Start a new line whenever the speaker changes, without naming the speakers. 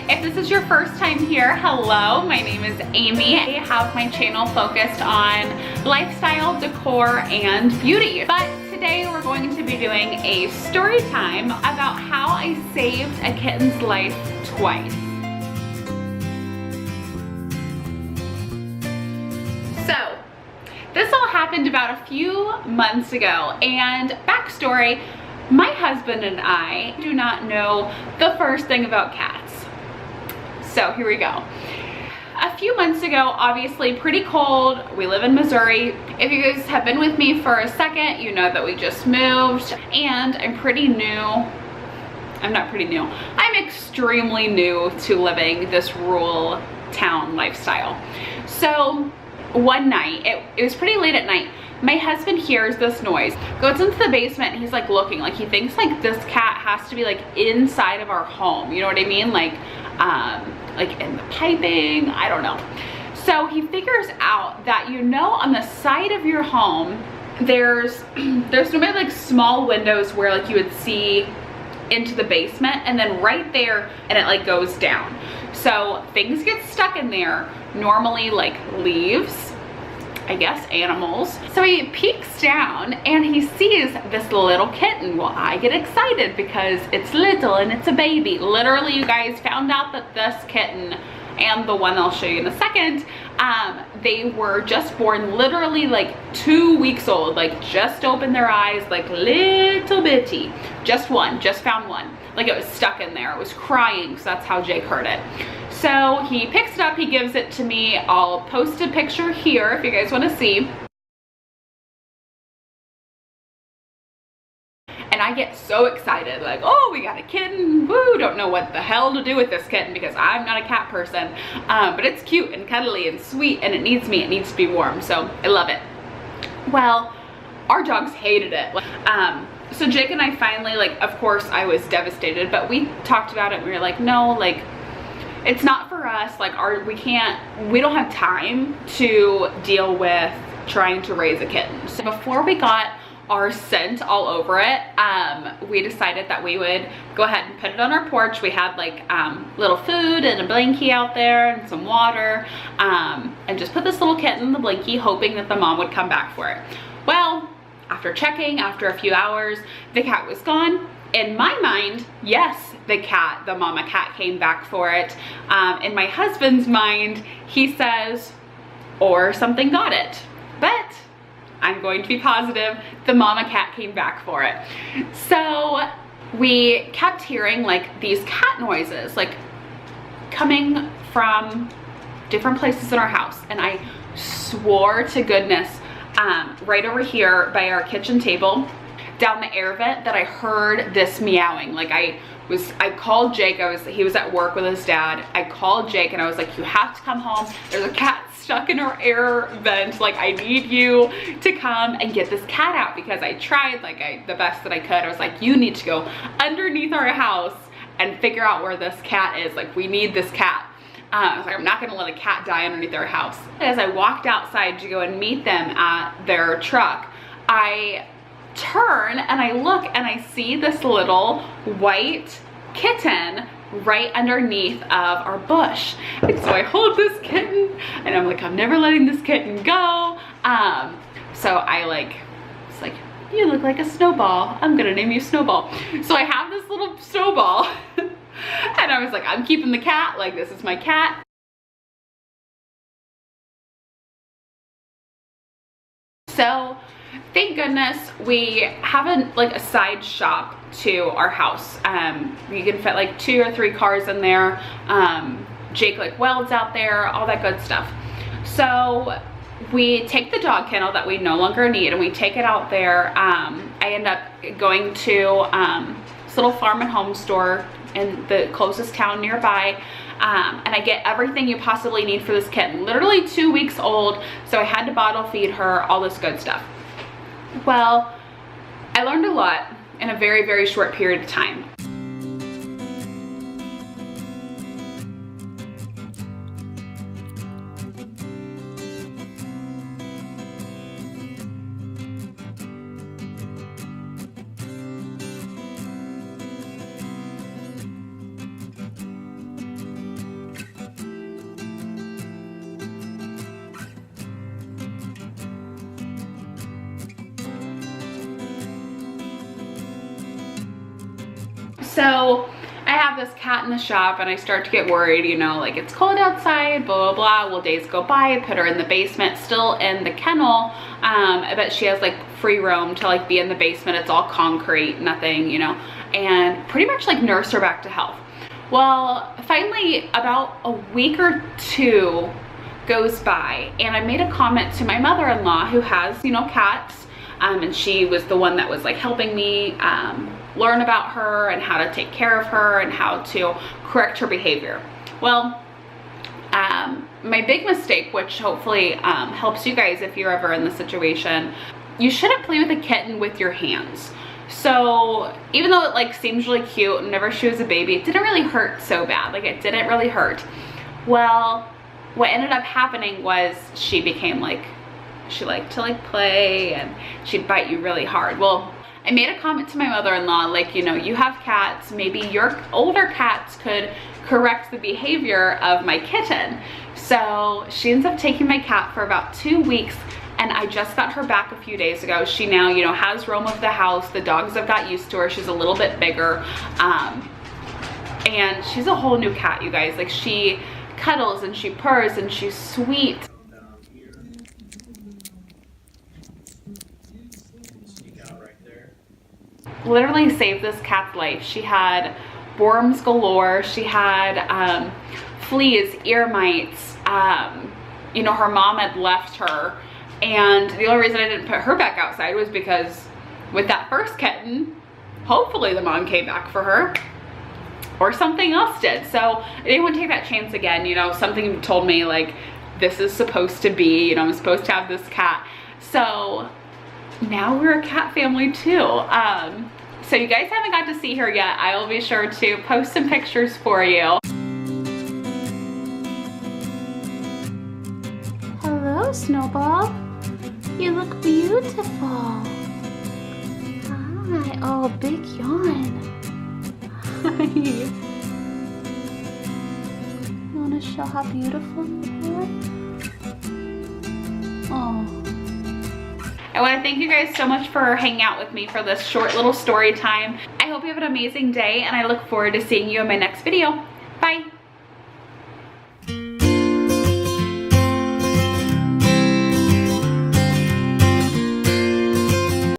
If this is your first time here, hello, my name is Amy. I have my channel focused on lifestyle, decor, and beauty. But today we're going to be doing a story time about how I saved a kitten's life twice. So, this all happened about a few months ago, and backstory, my husband and I do not know the first thing about cats. So here we go. A few months ago, obviously pretty cold. We live in Missouri. If you guys have been with me for a second, you know that we just moved, and I'm pretty new. I'm not pretty new. I'm extremely new to living this rural town lifestyle. So one night, it was pretty late at night, my husband hears this noise, goes into the basement, and he's like looking, like he thinks like this cat has to be like inside of our home, you know what I mean? Like in the piping, I don't know. So he figures out that, you know, on the side of your home, there's normally like small windows where like you would see into the basement, and then right there, and it like goes down. So things get stuck in there, normally like leaves, I guess animals. So he peeks down and he sees this little kitten. Well, I get excited because it's little and it's a baby. Literally, you guys, found out that this kitten and the one I'll show you in a second, they were just born literally like 2 weeks old, like just opened their eyes, like little bitty. Just one, just found one. Like it was stuck in there, it was crying, so that's how Jake heard it. So he picks it up, he gives it to me. I'll post a picture here if you guys want to see. And I get so excited, like, oh, we got a kitten, woo, don't know what the hell to do with this kitten because I'm not a cat person, but it's cute and cuddly and sweet, and it needs me, it needs to be warm, so I love it. Well, our dogs hated it. So Jake and I finally, like, of course I was devastated, but we talked about it and we were like, no, like, it's not for us, like we don't have time to deal with trying to raise a kitten. So before we got our scent all over it, we decided that we would go ahead and put it on our porch. We had like little food and a blankie out there and some water, and just put this little kitten in the blankie, hoping that the mom would come back for it. Well, after checking, after a few hours, the cat was gone. In my mind, yes, the mama cat came back for it. In my husband's mind, he says, or something got it. But I'm going to be positive, the mama cat came back for it. So we kept hearing like these cat noises, like coming from different places in our house. And I swore to goodness, right over here by our kitchen table, down the air vent, that I heard this meowing. Like I called Jake, he was at work with his dad. I called Jake and I was like, you have to come home. There's a cat stuck in our air vent. Like I need you to come and get this cat out, because I tried the best that I could. I was like, you need to go underneath our house and figure out where this cat is. Like we need this cat. I was like, I'm not gonna let a cat die underneath their house. As I walked outside to go and meet them at their truck, I turn and I look and I see this little white kitten right underneath of our bush. And so I hold this kitten and I'm like, I'm never letting this kitten go. So it's like, you look like a snowball, I'm gonna name you Snowball. So I have this little snowball and I was like, I'm keeping the cat, like this is my cat. So thank goodness we have a side shop to our house. You can fit like 2 or 3 cars in there. Jake like welds out there, all that good stuff. So we take the dog kennel that we no longer need and we take it out there. I end up going to this little farm and home store in the closest town nearby. And I get everything you possibly need for this kitten. Literally 2 weeks old, so I had to bottle feed her, all this good stuff. Well, I learned a lot in a very, very short period of time. So I have this cat in the shop and I start to get worried, you know, like it's cold outside, blah, blah, blah. Well, days go by, I put her in the basement, still in the kennel. I bet she has like free roam to like be in the basement. It's all concrete, nothing, you know, and pretty much like nurse her back to health. Well, finally about a week or two goes by and I made a comment to my mother-in-law who has, you know, cats, and she was the one that was like helping me learn about her and how to take care of her and how to correct her behavior. Well, my big mistake, which hopefully helps you guys if you're ever in this situation, you shouldn't play with a kitten with your hands. So even though it like seems really cute and whenever she was a baby, it didn't really hurt so bad. Like it didn't really hurt. Well, what ended up happening was she became like, she liked to like play and she'd bite you really hard. Well, I made a comment to my mother-in-law, like, you know, you have cats, maybe your older cats could correct the behavior of my kitten. So she ends up taking my cat for about 2 weeks and I just got her back a few days ago. She now, you know, has roam of the house. The dogs have got used to her. She's a little bit bigger. And she's a whole new cat, you guys. Like she cuddles and she purrs and she's sweet. Literally saved this cat's life. She had worms galore. She had fleas, ear mites. You know, her mom had left her. And the only reason I didn't put her back outside was because with that first kitten, hopefully the mom came back for her or something else did. So I didn't want to take that chance again. You know, something told me like, this is supposed to be, you know, I'm supposed to have this cat. So now we're a cat family too. So you guys haven't got to see her yet. I will be sure to post some pictures for you. Hello, Snowball. You look beautiful. Hi. Oh, big yawn. Hi. You want to show how beautiful you are? Oh. I want to thank you guys so much for hanging out with me for this short little story time. I hope you have an amazing day and I look forward to seeing you in my next video. Bye.